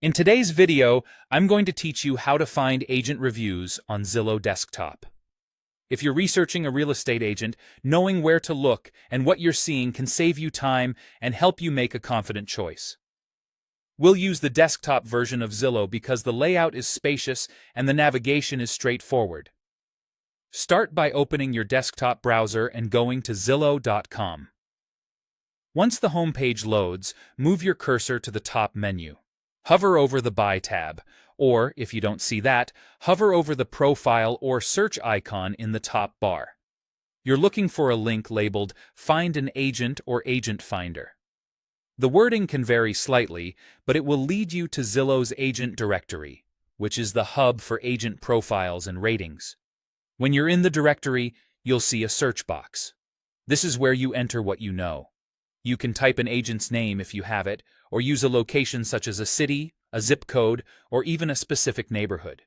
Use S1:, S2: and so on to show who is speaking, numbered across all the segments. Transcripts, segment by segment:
S1: In today's video, I'm going to teach you how to find agent reviews on Zillow desktop. If you're researching a real estate agent, knowing where to look and what you're seeing can save you time and help you make a confident choice. We'll use the desktop version of Zillow because the layout is spacious and the navigation is straightforward. Start by opening your desktop browser and going to Zillow.com. Once the home page loads, move your cursor to the top menu. Hover over the Buy tab, or, if you don't see that, hover over the Profile or Search icon in the top bar. You're looking for a link labeled Find an Agent or Agent Finder. The wording can vary slightly, but it will lead you to Zillow's Agent Directory, which is the hub for agent profiles and ratings. When you're in the directory, you'll see a search box. This is where you enter what you know. You can type an agent's name if you have it, or use a location such as a city, a zip code, or even a specific neighborhood.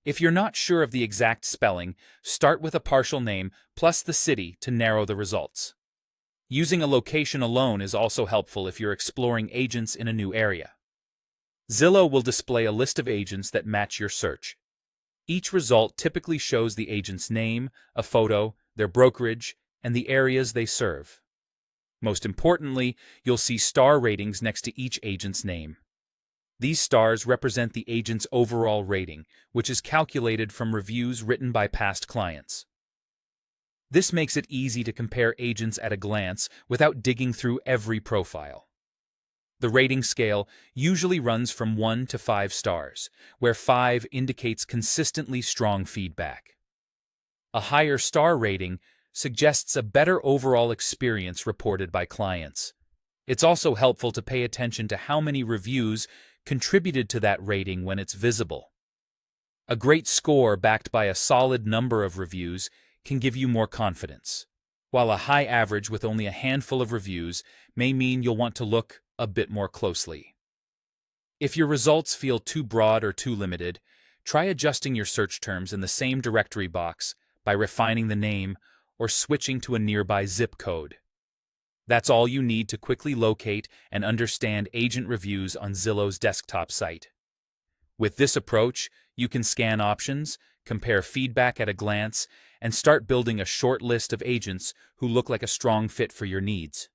S1: If you're not sure of the exact spelling, start with a partial name plus the city to narrow the results. Using a location alone is also helpful if you're exploring agents in a new area. Zillow will display a list of agents that match your search. Each result typically shows the agent's name, a photo, their brokerage, and the areas they serve. Most importantly, you'll see star ratings next to each agent's name. These stars represent the agent's overall rating, which is calculated from reviews written by past clients. This makes it easy to compare agents at a glance without digging through every profile. The rating scale usually runs from 1 to 5 stars, where 5 indicates consistently strong feedback. A higher star rating suggests a better overall experience reported by clients. It's also helpful to pay attention to how many reviews contributed to that rating when it's visible. A great score backed by a solid number of reviews can give you more confidence, while a high average with only a handful of reviews may mean you'll want to look a bit more closely. If your results feel too broad or too limited, try adjusting your search terms in the same directory box by refining the name or switching to a nearby zip code. That's all you need to quickly locate and understand agent reviews on Zillow's desktop site. With this approach, you can scan options, compare feedback at a glance, and start building a short list of agents who look like a strong fit for your needs.